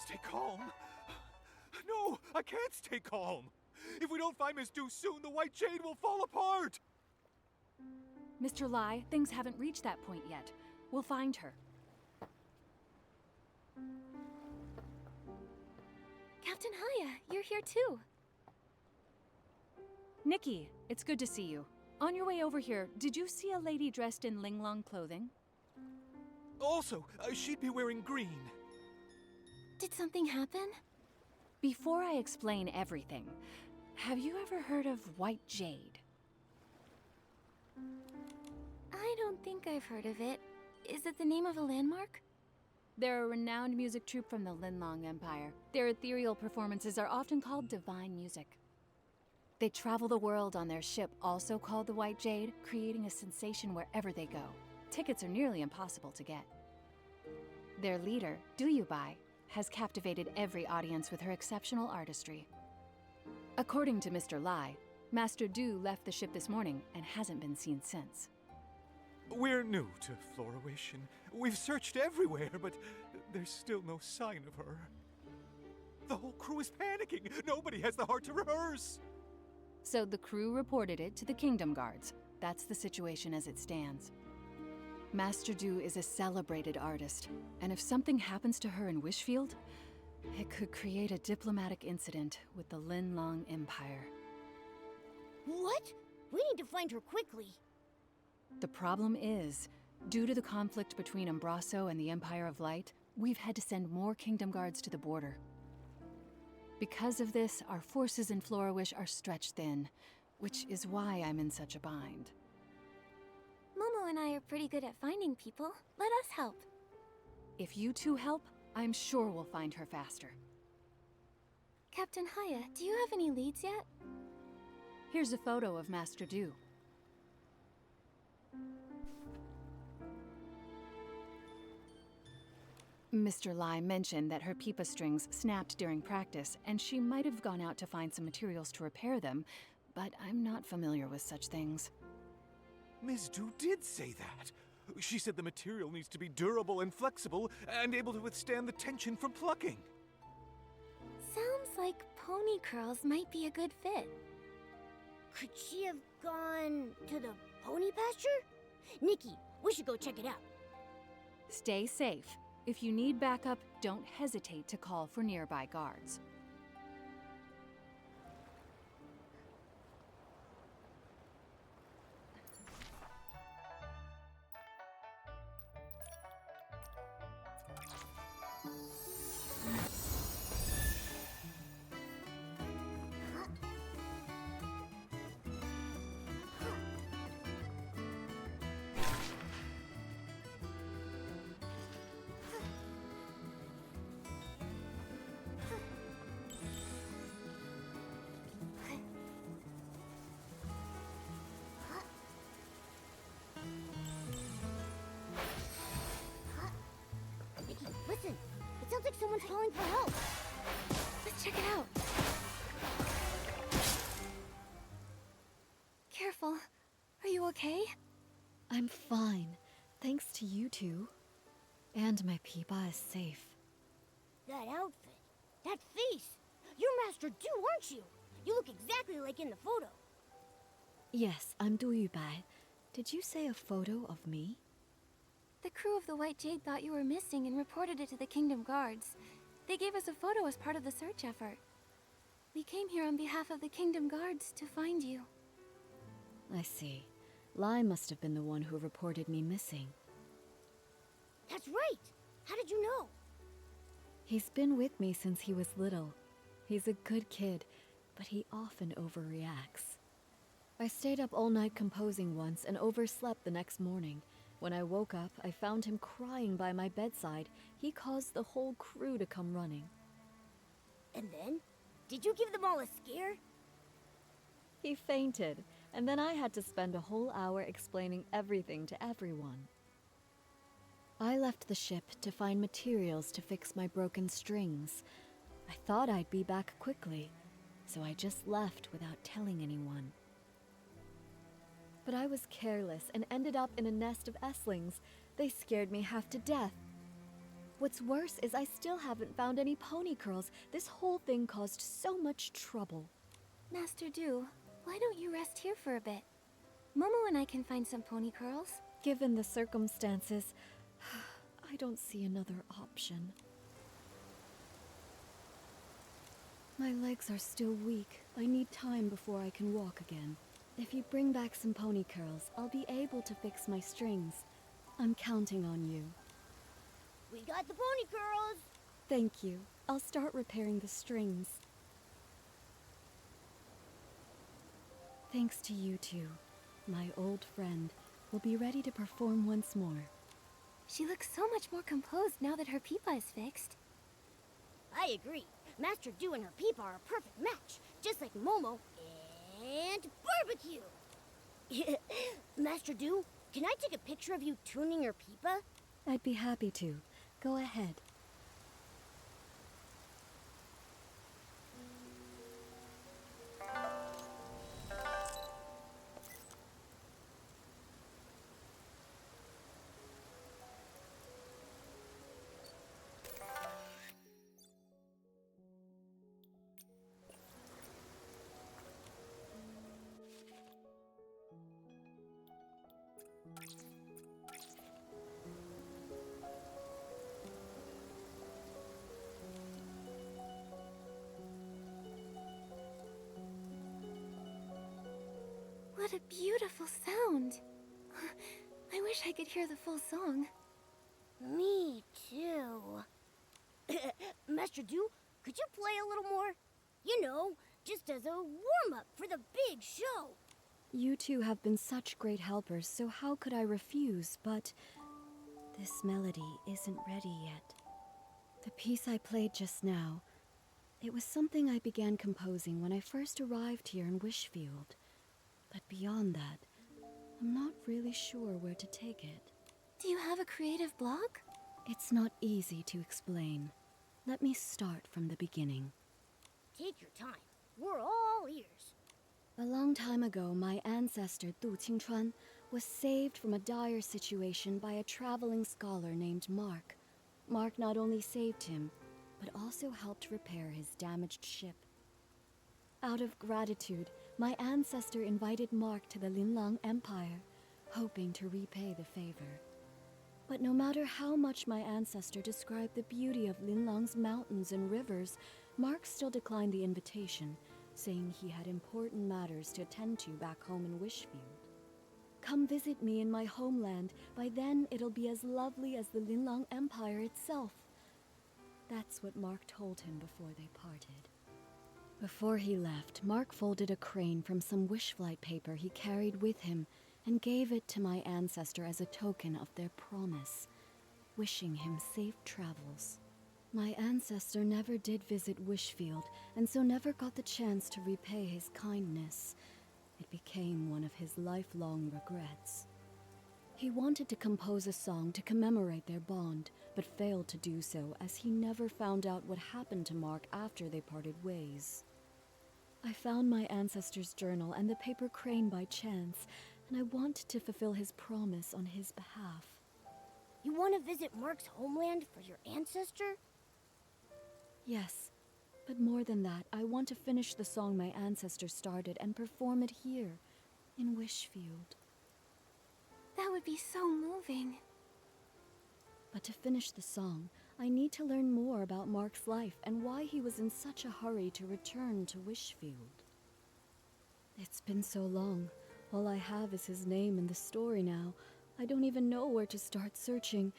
stay calm. No, I can't stay calm. If we don't find Miss Du soon, the White Jade will fall apart. Mr. Lai, things haven't reached that point yet. We'll find her. Captain Haya, you're here too. Nikki, it's good to see you. On your way over here, did you see a lady dressed in Linglong clothing? Also, she'd be wearing green. Did something happen? Before I explain everything, have you ever heard of White Jade? I don't think I've heard of it. Is it the name of a landmark? They're a renowned music troupe from the Linlong Empire. Their ethereal performances are often called divine music. They travel the world on their ship, also called the White Jade, creating a sensation wherever they go. Tickets are nearly impossible to get. Their leader, Yubai, has captivated every audience with her exceptional artistry. According to Mr. Lai, Master Du left the ship this morning and hasn't been seen since. We're new to Floration. We've searched everywhere, but there's still no sign of her. The whole crew is panicking. Nobody has the heart to rehearse. So the crew reported it to the Kingdom Guards. That's the situation as it stands. Master Du is a celebrated artist, and if something happens to her in Wishfield, it could create a diplomatic incident with the Linlong Empire. What? We need to find her quickly. The problem is, due to the conflict between Umbraso and the Empire of Light, we've had to send more Kingdom Guards to the border. Because of this, our forces in Florawish are stretched thin, which is why I'm in such a bind. Momo and I are pretty good at finding people. Let us help. If you two help, I'm sure we'll find her faster. Captain Haya, do you have any leads yet? Here's a photo of Master Du. Mr. Lai mentioned that her pipa strings snapped during practice, and she might have gone out to find some materials to repair them, but I'm not familiar with such things. Ms. Du did say that. She said the material needs to be durable and flexible and able to withstand the tension from plucking. Sounds like pony curls might be a good fit. Could she have gone to the pony pasture? Nikki, we should go check it out. Stay safe. If you need backup, don't hesitate to call for nearby guards. Nikki, listen. It sounds like someone's calling for help. Let's check it out. Careful. Are you okay? I'm fine, thanks to you two. And my pipa is safe. That outfit. That face. You're Master Du, aren't you? You look exactly like in the photo. Yes, I'm Du Yubai. Did you say a photo of me? The crew of the White Jade thought you were missing and reported it to the Kingdom Guards. They gave us a photo as part of the search effort. We came here on behalf of the Kingdom Guards to find you. I see. Lai must have been the one who reported me missing. That's right. How did you know? He's been with me since he was little. He's a good kid, but he often overreacts. I stayed up all night composing once and overslept the next morning. When I woke up, I found him crying by my bedside. He caused the whole crew to come running. And then? Did you give them all a scare? He fainted, and then I had to spend a whole hour explaining everything to everyone. I left the ship to find materials to fix my broken strings. I thought I'd be back quickly, so I just left without telling anyone. But I was careless and ended up in a nest of Esslings. They scared me half to death. What's worse is I still haven't found any pony curls. This whole thing caused so much trouble. Master Du, why don't you rest here for a bit? Momo and I can find some pony curls. Given the circumstances, I don't see another option. My legs are still weak. I need time before I can walk again. If you bring back some pony curls, I'll be able to fix my strings. I'm counting on you. We got the pony curls. Thank you. I'll start repairing the strings. Thanks to you two, my old friend will be ready to perform once more. She looks so much more composed now that her peepa is fixed. I agree. Master Du and her peepa are a perfect match, just like Momo and Barbecue. Master Du, can I take a picture of you tuning your peepa? I'd be happy to. Go ahead. What a beautiful sound. I wish I could hear the full song. Me too. Master Du, could you play a little more? You know, just as a warm-up for the big show. You two have been such great helpers, so how could I refuse? But this melody isn't ready yet. The piece I played just now, it was something I began composing when I first arrived here in Wishfield. But beyond that, I'm not really sure where to take it. Do you have a creative block? It's not easy to explain. Let me start from the beginning. Take your time. We're all ears. A long time ago, my ancestor Du Qingchuan was saved from a dire situation by a traveling scholar named Mark. Mark not only saved him, but also helped repair his damaged ship. Out of gratitude, my ancestor invited Mark to the Linlang Empire, hoping to repay the favor. But no matter how much my ancestor described the beauty of Linlang's mountains and rivers, Mark still declined the invitation, saying he had important matters to attend to back home in Wishfield. Come visit me in my homeland. By then, it'll be as lovely as the Linlang Empire itself. That's what Mark told him before they parted. Before he left, Mark folded a crane from some wishflight paper he carried with him and gave it to my ancestor as a token of their promise, wishing him safe travels. My ancestor never did visit Wishfield, and so never got the chance to repay his kindness. It became one of his lifelong regrets. He wanted to compose a song to commemorate their bond, but failed to do so as he never found out what happened to Mark after they parted ways. I found my ancestor's journal and the paper crane by chance, and I want to fulfill his promise on his behalf. You want to visit Mark's homeland for your ancestor? Yes, but more than that, I want to finish the song my ancestor started and perform it here, in Wishfield. That would be so moving. But to finish the song, I need to learn more about Mark's life and why he was in such a hurry to return to Wishfield. It's been so long. All I have is his name and the story now. I don't even know where to start searching.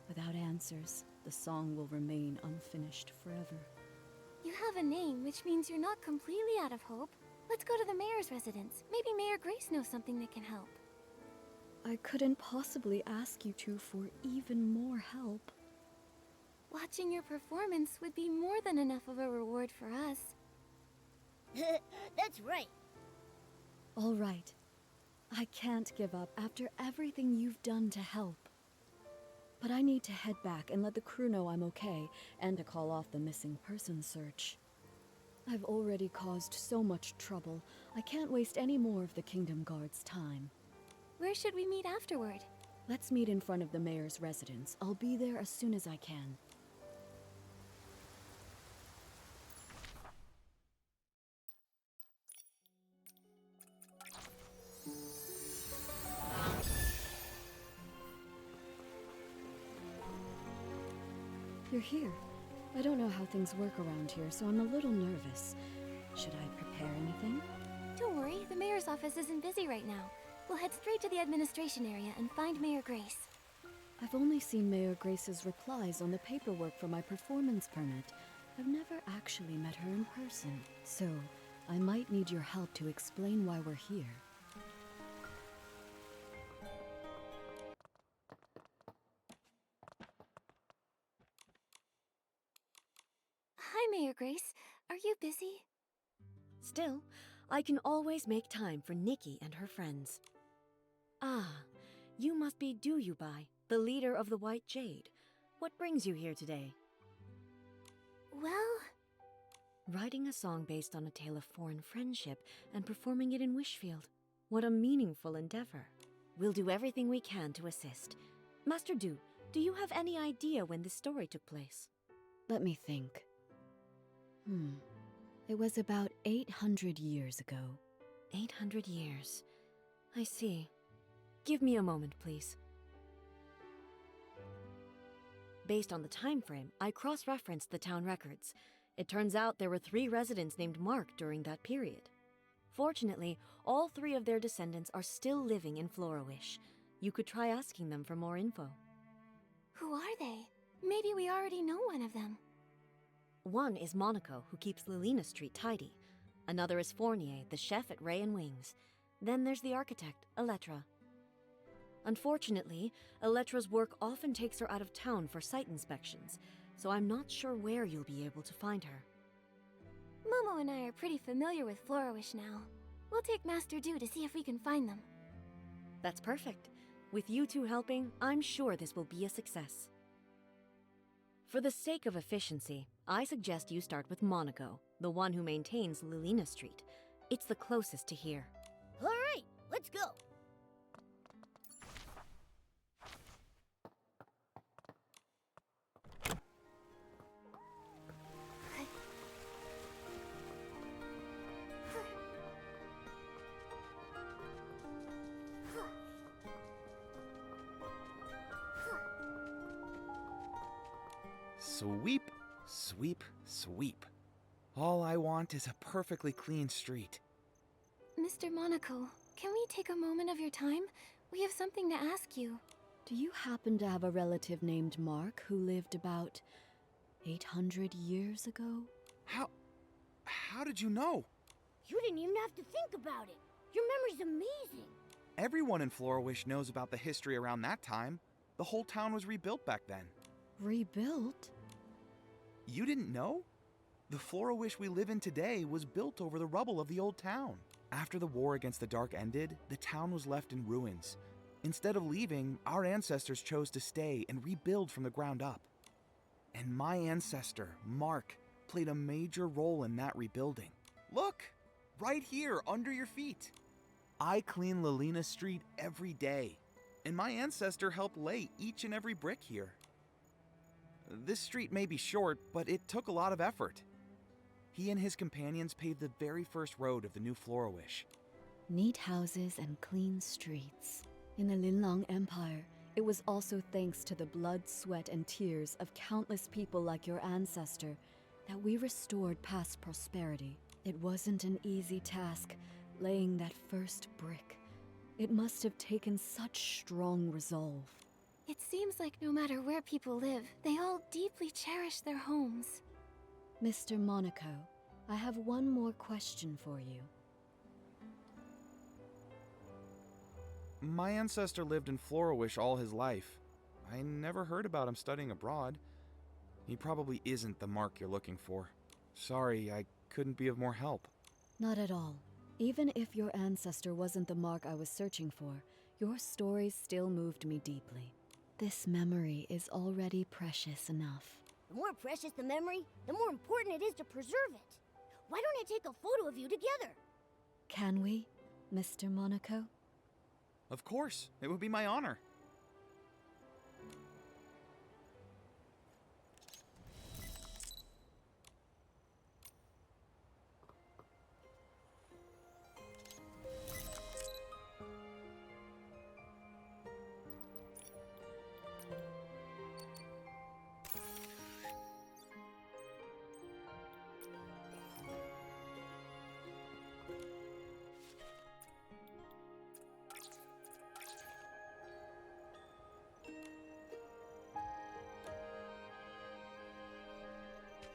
Without answers, the song will remain unfinished forever. You have a name, which means you're not completely out of hope. Let's go to the mayor's residence. Maybe Mayor Grace knows something that can help. I couldn't possibly ask you two for even more help. Watching your performance would be more than enough of a reward for us. That's right. All right. I can't give up after everything you've done to help. But I need to head back and let the crew know I'm okay, and to call off the missing person search. I've already caused so much trouble. I can't waste any more of the Kingdom Guard's time. Where should we meet afterward? Let's meet in front of the mayor's residence. I'll be there as soon as I can. You're here. I don't know how things work around here, so I'm a little nervous. Should I prepare anything? Don't worry, the mayor's office isn't busy right now. We'll head straight to the administration area and find Mayor Grace. I've only seen Mayor Grace's replies on the paperwork for my performance permit. I've never actually met her in person, so I might need your help to explain why we're here. Hi, Mayor Grace. Are you busy? Still, I can always make time for Nikki and her friends. Ah, you must be Yubai, the leader of the White Jade. What brings you here today? Well, Writing a song based on a tale of foreign friendship and performing it in Wishfield. What a meaningful endeavor. We'll do everything we can to assist. Master Do you have any idea when this story took place? Let me think. It was about 800 years ago. 800 years. I see. Give me a moment, please. Based on the time frame, I cross-referenced the town records. It turns out there were 3 residents named Mark during that period. Fortunately, all 3 of their descendants are still living in Florowish. You could try asking them for more info. who are they? Maybe we already know one of them. One is Monaco, who keeps Lilina Street tidy. Another is Fournier, the chef at Ray and Wings. Then there's the architect, Elettra. Unfortunately, Elettra's work often takes her out of town for site inspections, so I'm not sure where you'll be able to find her. Momo and I are pretty familiar with Florowish now. We'll take Master Do to see if we can find them. That's perfect. With you two helping, I'm sure this will be a success. For the sake of efficiency, I suggest you start with Monaco, the one who maintains Lilina Street. It's the closest to here. All right, let's go. Sweep, sweep, sweep. All I want is a perfectly clean street. Mr. Monaco, can we take a moment of your time? We have something to ask you. Do you happen to have a relative named Mark who lived about 800 years ago? How did you know? You didn't even have to think about it. Your memory's amazing. Everyone in Florowish knows about the history around that time. The whole town was rebuilt back then. Rebuilt? You didn't know? The Florowish we live in today was built over the rubble of the old town. After the war against the Dark ended, the town was left in ruins. Instead of leaving, our ancestors chose to stay and rebuild from the ground up. And my ancestor, Mark, played a major role in that rebuilding. Look! Right here, under your feet. I clean Lilina Street every day, and my ancestor helped lay each and every brick here. This street may be short, but it took a lot of effort. He and his companions paved the very first road of the new Florowish. Neat houses and clean streets. In the Linlong Empire, it was also thanks to the blood, sweat, and tears of countless people like your ancestor that we restored past prosperity. It wasn't an easy task, laying that first brick. It must have taken such strong resolve. It seems like no matter where people live, they all deeply cherish their homes. Mr. Monaco, I have one more question for you. My ancestor lived in Florowish all his life. I never heard about him studying abroad. He probably isn't the Mark you're looking for. Sorry, I couldn't be of more help. Not at all. Even if your ancestor wasn't the Mark I was searching for, your stories still moved me deeply. This memory is already precious enough. The more precious the memory, the more important it is to preserve it. Why don't I take a photo of you together? Can we, Mr. Monaco? Of course, it would be my honor.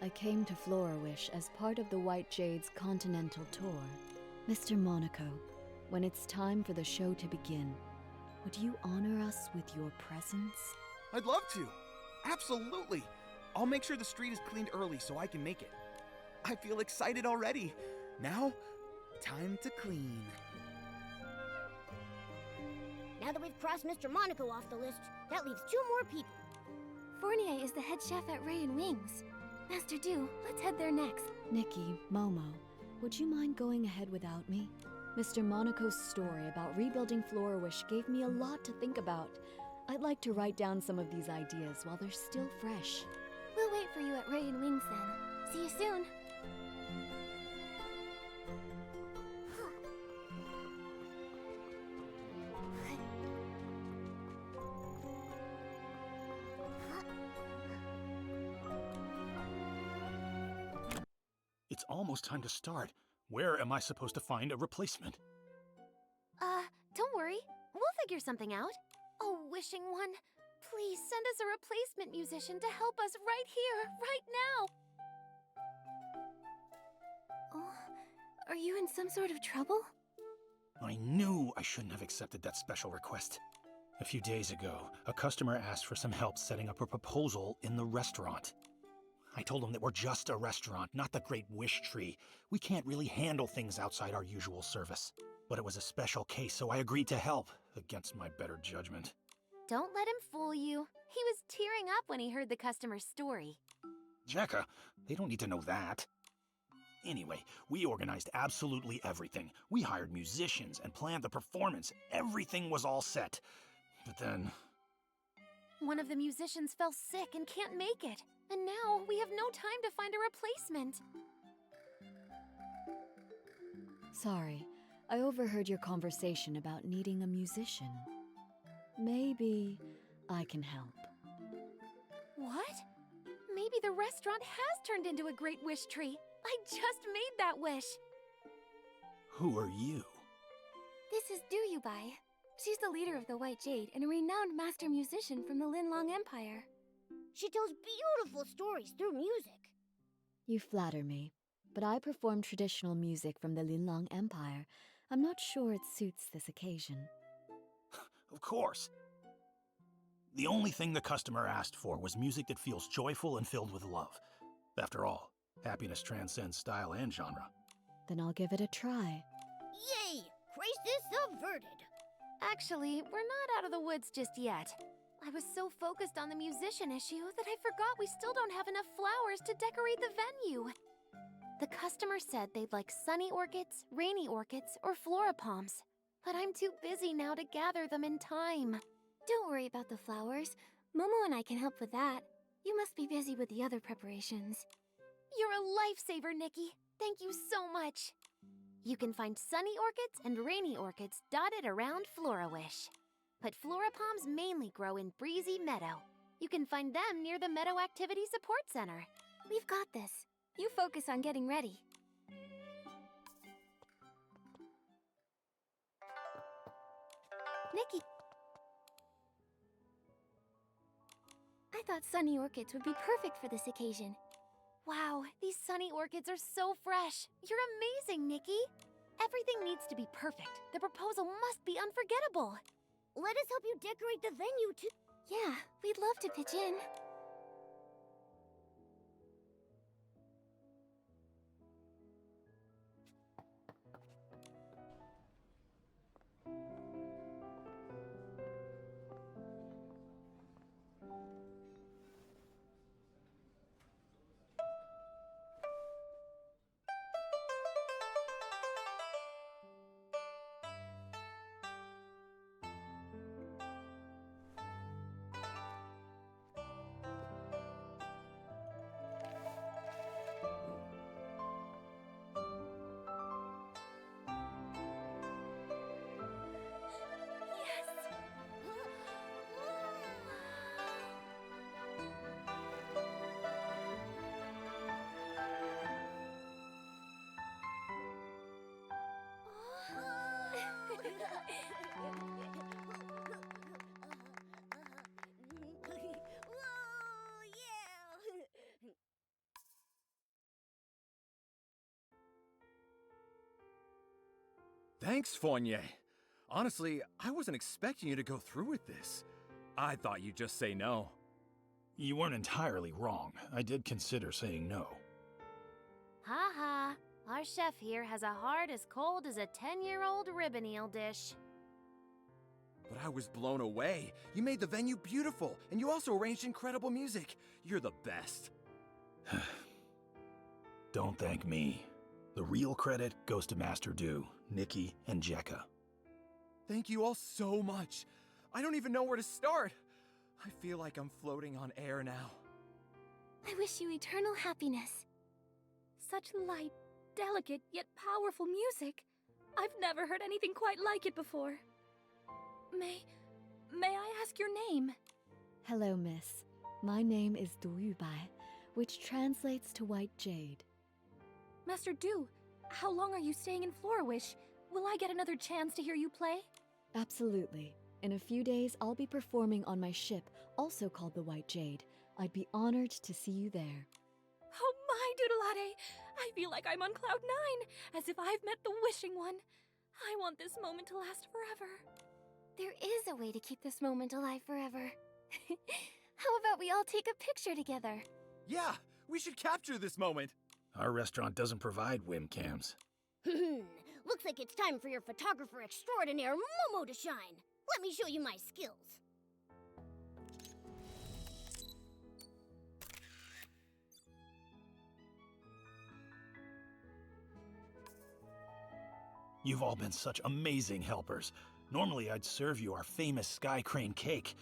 I came to Florawish as part of the White Jade's continental tour. Mr. Monaco, when it's time for the show to begin, would you honor us with your presence? I'd love to. Absolutely. I'll make sure the street is cleaned early so I can make it. I feel excited already. Now, time to clean. Now that we've crossed Mr. Monaco off the list, that leaves 2 more people. Fournier is the head chef at Ray and Wings. Master Du, let's head there next. Nikki, Momo, would you mind going ahead without me? Mr. Monaco's story about rebuilding Florawish gave me a lot to think about. I'd like to write down some of these ideas while they're still fresh. We'll wait for you at Ray and Wings then. See you soon. It's almost time to start. Where am I supposed to find a replacement? Don't worry. We'll figure something out. Oh, wishing one, please send us a replacement musician to help us right here, right now. Oh, are you in some sort of trouble? I knew I shouldn't have accepted that special request. A few days ago, a customer asked for some help setting up a proposal in the restaurant. I told him that we're just a restaurant, not the Great Wish Tree. We can't really handle things outside our usual service. But it was a special case, so I agreed to help, against my better judgment. Don't let him fool you. He was tearing up when he heard the customer's story. Jacka, they don't need to know that. Anyway, we organized absolutely everything. We hired musicians and planned the performance. Everything was all set. But then... One of the musicians fell sick and can't make it. And now we have no time to find a replacement. Sorry, I overheard your conversation about needing a musician. Maybe I can help. What? Maybe the restaurant has turned into a Great Wish Tree. I just made that wish. Who are you? This is Du Yubai. She's the leader of the White Jade and a renowned master musician from the Linlong Empire. She tells beautiful stories through music. You flatter me, but I perform traditional music from the Linlong Empire. I'm not sure it suits this occasion. Of course. The only thing the customer asked for was music that feels joyful and filled with love. After all, happiness transcends style and genre. Then I'll give it a try. Yay! Crisis averted! Actually, we're not out of the woods just yet. I was so focused on the musician issue that I forgot we still don't have enough flowers to decorate the venue. The customer said they'd like sunny orchids, rainy orchids, or florapalms. But I'm too busy now to gather them in time. Don't worry about the flowers. Momo and I can help with that. You must be busy with the other preparations. You're a lifesaver, Nikki. Thank you so much. You can find sunny orchids and rainy orchids dotted around Florawish. But florapalms mainly grow in Breezy Meadow. You can find them near the Meadow Activity Support Center. We've got this. You focus on getting ready. Nikki! I thought sunny orchids would be perfect for this occasion. Wow, these sunny orchids are so fresh. You're amazing, Nikki. Everything needs to be perfect. The proposal must be unforgettable. Let us help you decorate the venue too. Yeah, we'd love to pitch in. Thanks, Fournier. Honestly, I wasn't expecting you to go through with this. I thought you'd just say no. You weren't entirely wrong. I did consider saying no. Ha ha. Our chef here has a heart as cold as a 10-year-old ribbon eel dish. But I was blown away. You made the venue beautiful, and you also arranged incredible music. You're the best. Don't thank me. The real credit goes to Master Du, Nikki, and Jekka. Thank you all so much. I don't even know where to start. I feel like I'm floating on air now. I wish you eternal happiness. Such light, delicate, yet powerful music. I've never heard anything quite like it before. May I ask your name? Hello, miss. My name is Yubai, which translates to White Jade. Master Du, how long are you staying in Florawish? Will I get another chance to hear you play? Absolutely. In a few days, I'll be performing on my ship, also called the White Jade. I'd be honored to see you there. Oh my doodleade! I feel like I'm on cloud 9, as if I've met the wishing one. I want this moment to last forever. There is a way to keep this moment alive forever. How about we all take a picture together? Yeah, we should capture this moment. Our restaurant doesn't provide webcams. Looks like it's time for your photographer extraordinaire Momo to shine. Let me show you my skills. You've all been such amazing helpers. Normally, I'd serve you our famous Sky Crane cake,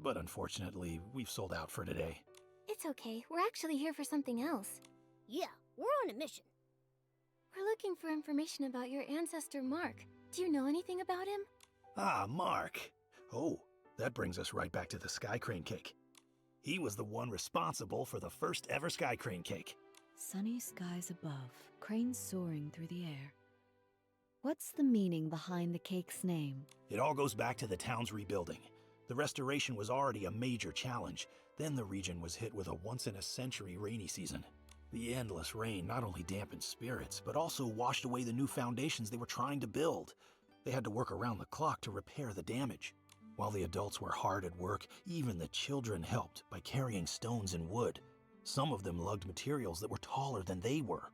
but unfortunately, we've sold out for today. It's okay. We're actually here for something else. Yeah, we're on a mission. We're looking for information about your ancestor, Mark. Do you know anything about him? Ah, Mark. Oh, that brings us right back to the Sky Crane cake. He was the one responsible for the first ever Sky Crane cake. Sunny skies above, cranes soaring through the air. What's the meaning behind the cake's name? It all goes back to the town's rebuilding. The restoration was already a major challenge. Then the region was hit with a once-in-a-century rainy season. The endless rain not only dampened spirits, but also washed away the new foundations they were trying to build. They had to work around the clock to repair the damage. While the adults were hard at work, even the children helped by carrying stones and wood. Some of them lugged materials that were taller than they were.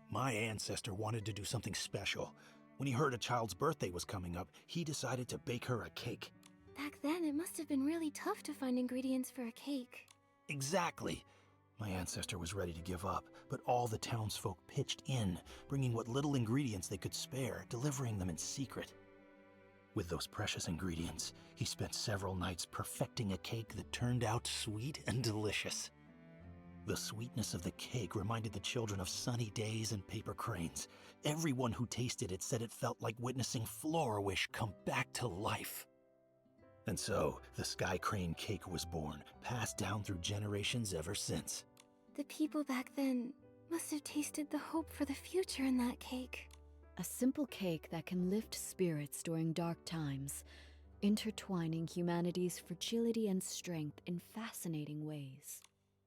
My ancestor wanted to do something special. When he heard a child's birthday was coming up, he decided to bake her a cake. Back then, it must have been really tough to find ingredients for a cake. Exactly. My ancestor was ready to give up, but all the townsfolk pitched in, bringing what little ingredients they could spare, delivering them in secret. With those precious ingredients, he spent several nights perfecting a cake that turned out sweet and delicious. The sweetness of the cake reminded the children of sunny days and paper cranes. Everyone who tasted it said it felt like witnessing Florawish come back to life. And so, the Sky Crane cake was born, passed down through generations ever since. The people back then must have tasted the hope for the future in that cake. A simple cake that can lift spirits during dark times, intertwining humanity's fragility and strength in fascinating ways.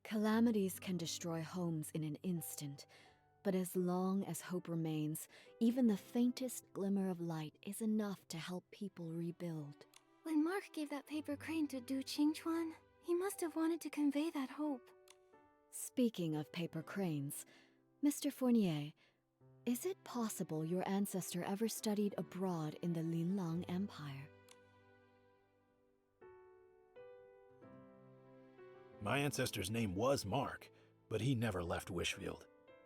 Calamities can destroy homes in an instant, but as long as hope remains, even the faintest glimmer of light is enough to help people rebuild. When Mark gave that paper crane to Du Qingchuan, he must have wanted to convey that hope. Speaking of paper cranes, Mr. Fournier, is it possible your ancestor ever studied abroad in the Linlang Empire? My ancestor's name was Mark, but he never left Wishfield.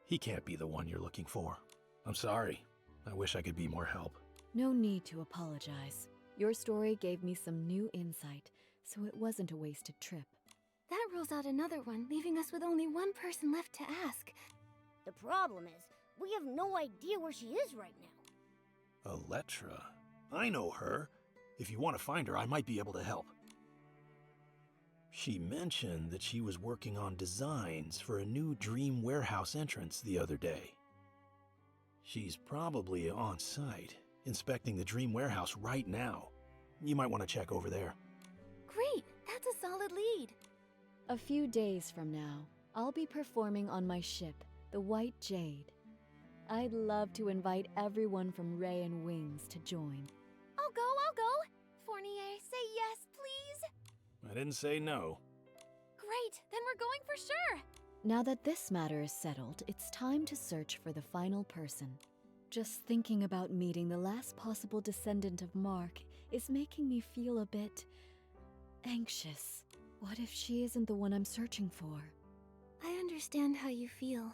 He can't be the one you're looking for. I'm sorry. I wish I could be more help. No need to apologize. Your story gave me some new insight, so it wasn't a wasted trip. That rules out another one, leaving us with only one person left to ask. The problem is, we have no idea where she is right now. Elettra? I know her. If you want to find her, I might be able to help. She mentioned that she was working on designs for a new Dream Warehouse entrance the other day. She's probably on site, inspecting the Dream Warehouse right now. You might want to check over there. Great! That's a solid lead! A few days from now, I'll be performing on my ship, the White Jade. I'd love to invite everyone from Ray and Wings to join. I'll go. Fournier, say yes, please. I didn't say no. Great, then we're going for sure. Now that this matter is settled, it's time to search for the final person. Just thinking about meeting the last possible descendant of Mark is making me feel a bit anxious. What if she isn't the one I'm searching for? I understand how you feel.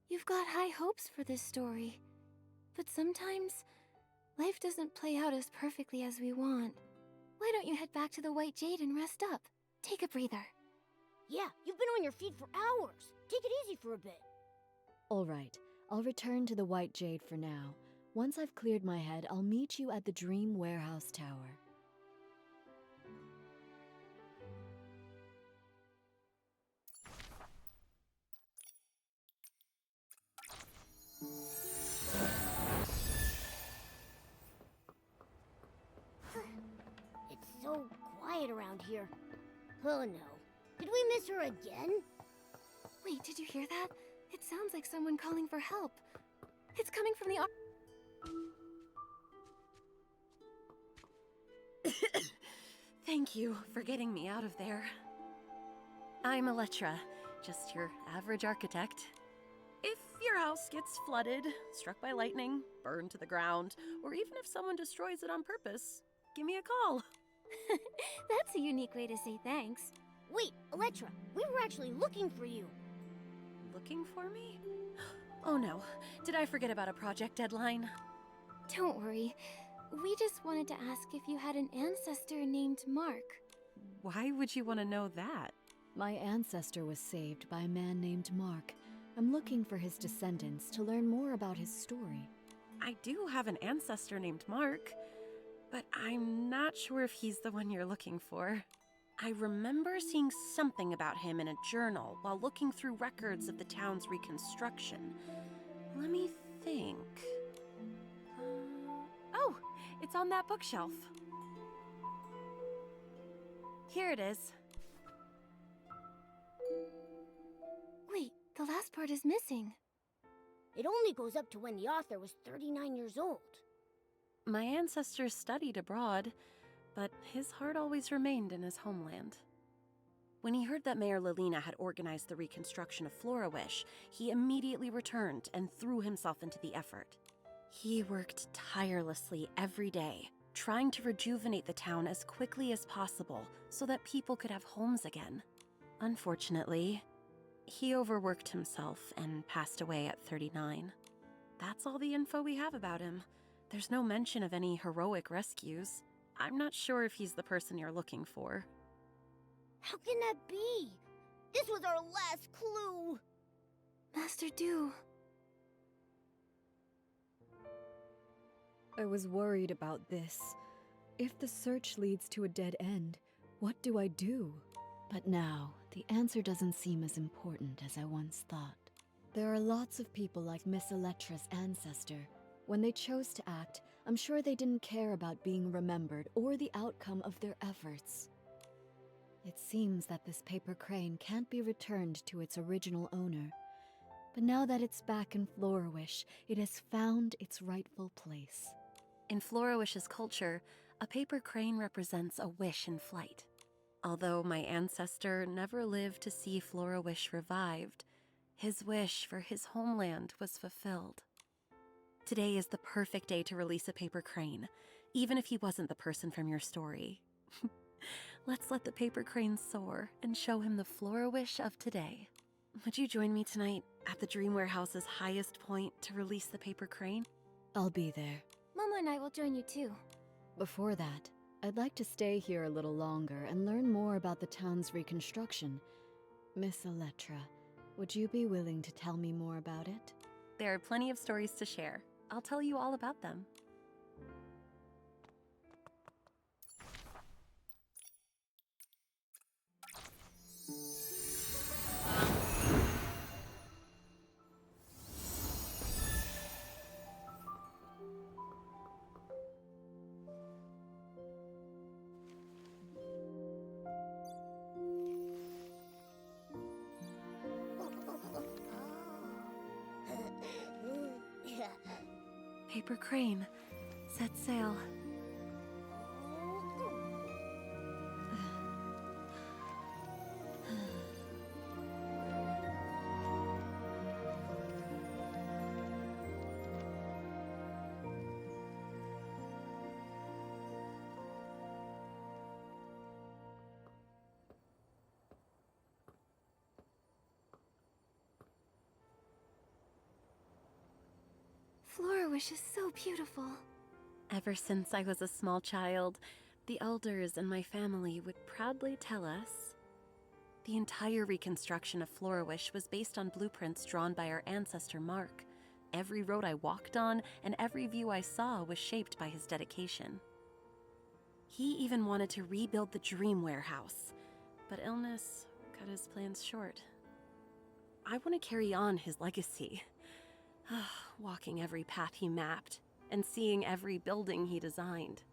You've got high hopes for this story. But sometimes, life doesn't play out as perfectly as we want. Why don't you head back to the White Jade and rest up? Take a breather. Yeah, you've been on your feet for hours. Take it easy for a bit. All right, I'll return to the White Jade for now. Once I've cleared my head, I'll meet you at the Dream Warehouse Tower. It's so quiet around here. Oh no. Did we miss her again? Wait, did you hear that? It sounds like someone calling for help. It's coming from the Thank you for getting me out of there. I'm Elettra, just your average architect. If your house gets flooded, struck by lightning, burned to the ground, or even if someone destroys it on purpose, give me a call. That's a unique way to say thanks. Wait, Elettra, we were actually looking for you. Looking for me? Oh no, did I forget about a project deadline? Don't worry. We just wanted to ask if you had an ancestor named Mark. Why would you want to know that? My ancestor was saved by a man named Mark. I'm looking for his descendants to learn more about his story. I do have an ancestor named Mark, but I'm not sure if he's the one you're looking for. I remember seeing something about him in a journal while looking through records of the town's reconstruction. Let me think. Oh, it's on that bookshelf. Here it is. Wait, the last part is missing. It only goes up to when the author was 39 years old. My ancestors studied abroad, but his heart always remained in his homeland. When he heard that Mayor Lilina had organized the reconstruction of Florawish, he immediately returned and threw himself into the effort. He worked tirelessly every day, trying to rejuvenate the town as quickly as possible so that people could have homes again. Unfortunately, he overworked himself and passed away at 39. That's all the info we have about him. There's no mention of any heroic rescues. I'm not sure if he's the person you're looking for. How can that be? This was our last clue. Master Du. I was worried about this. If the search leads to a dead end, what do I do? But now, the answer doesn't seem as important as I once thought. There are lots of people like Miss Elettra's ancestor. When they chose to act, I'm sure they didn't care about being remembered or the outcome of their efforts. It seems that this paper crane can't be returned to its original owner. But now that it's back in Florawish, it has found its rightful place. In Florawish's culture, a paper crane represents a wish in flight. Although my ancestor never lived to see Florawish revived, his wish for his homeland was fulfilled. Today is the perfect day to release a paper crane, even if he wasn't the person from your story. Let's let the paper crane soar and show him the Florawish of today. Would you join me tonight at the Dream Warehouse's highest point to release the paper crane? I'll be there. Momo and I will join you too. Before that, I'd like to stay here a little longer and learn more about the town's reconstruction. Miss Elettra, would you be willing to tell me more about it? There are plenty of stories to share. I'll tell you all about them. paper crane. Set sail. Florawish is so beautiful. Ever since I was a small child, the elders in my family would proudly tell us the entire reconstruction of Florawish was based on blueprints drawn by our ancestor Mark. Every road I walked on and every view I saw was shaped by his dedication. He even wanted to rebuild the Dream Warehouse, but illness cut his plans short. I want to carry on his legacy. Walking every path he mapped, and seeing every building he designed.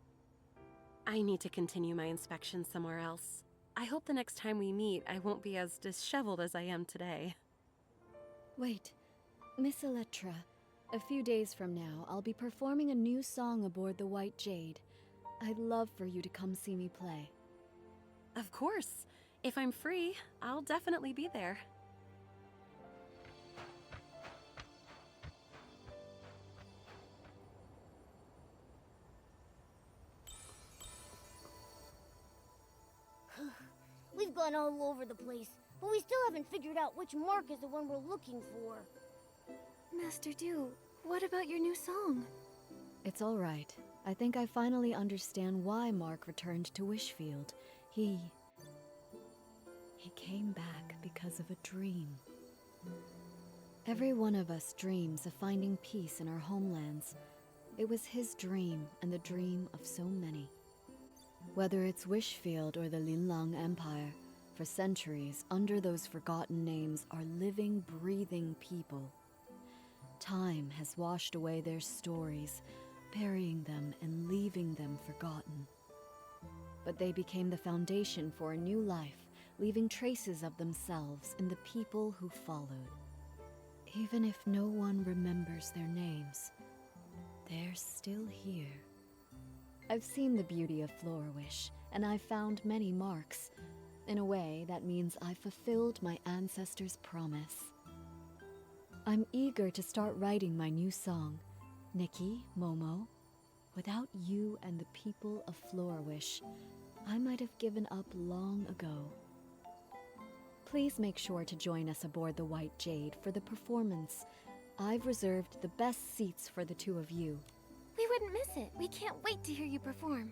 I need to continue my inspection somewhere else. I hope the next time we meet, I won't be as disheveled as I am today. Wait, Miss Elettra, a few days from now, I'll be performing a new song aboard the White Jade. I'd love for you to come see me play. Of course. If I'm free, I'll definitely be there. We've gone all over the place, but we still haven't figured out which Mark is the one we're looking for. Master Du, what about your new song? It's all right. I think I finally understand why Mark returned to Wishfield. He came back because of a dream. Every one of us dreams of finding peace in our homelands. It was his dream and the dream of so many. Whether it's Wishfield or the Linlang Empire, for centuries, under those forgotten names are living, breathing people. Time has washed away their stories, burying them and leaving them forgotten. But they became the foundation for a new life, leaving traces of themselves in the people who followed. Even if no one remembers their names, they're still here. I've seen the beauty of Florawish, and I've found many marks. In a way, that means I've fulfilled my ancestors' promise. I'm eager to start writing my new song, Nikki, Momo. Without you and the people of Florawish, I might have given up long ago. Please make sure to join us aboard the White Jade for the performance. I've reserved the best seats for the two of you. We wouldn't miss it. We can't wait to hear you perform.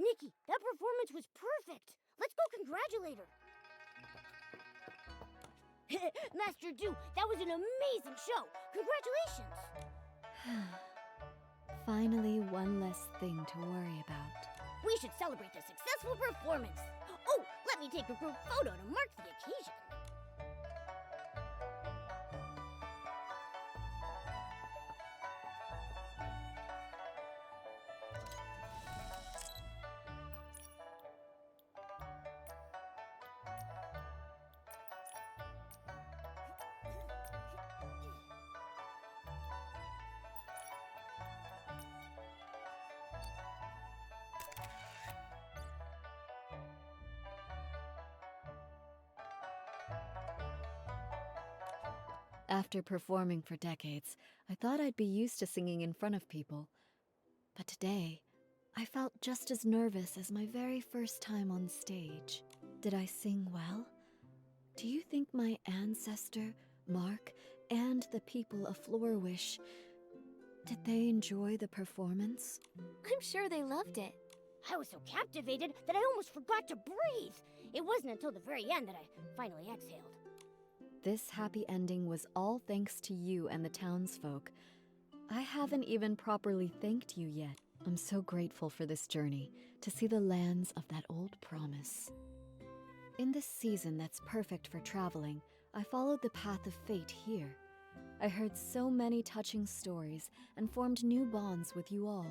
Nikki, that performance was perfect. Let's go congratulate her. Master Du, that was an amazing show. Congratulations. Finally, one less thing to worry about. We should celebrate the successful performance. Oh, let me take a group photo to mark the occasion. After performing for decades, I thought I'd be used to singing in front of people. But today, I felt just as nervous as my very first time on stage. Did I sing well? Do you think my ancestor, Mark, and the people of Flourish, did they enjoy the performance? I'm sure they loved it. I was so captivated that I almost forgot to breathe. It wasn't until the very end that I finally exhaled. This happy ending was all thanks to you and the townsfolk. I haven't even properly thanked you yet. I'm so grateful for this journey, to see the lands of that old promise. In this season that's perfect for traveling, I followed the path of fate here. I heard so many touching stories and formed new bonds with you all.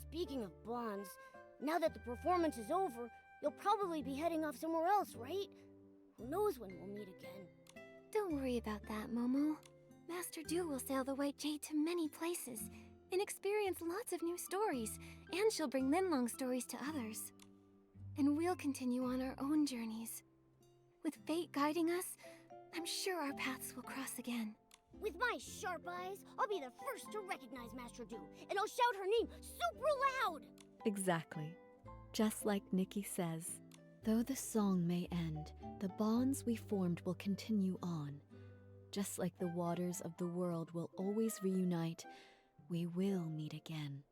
Speaking of bonds, now that the performance is over, you'll probably be heading off somewhere else, right? Who knows when we'll meet again? Don't worry about that, Momo. Master Du will sail the White Jade to many places and experience lots of new stories, and she'll bring Linlong stories to others. And we'll continue on our own journeys. With fate guiding us, I'm sure our paths will cross again. With my sharp eyes, I'll be the first to recognize Master Du, and I'll shout her name super loud! Exactly. Just like Nikki says. Though the song may end, the bonds we formed will continue on. Just like the waters of the world will always reunite, we will meet again.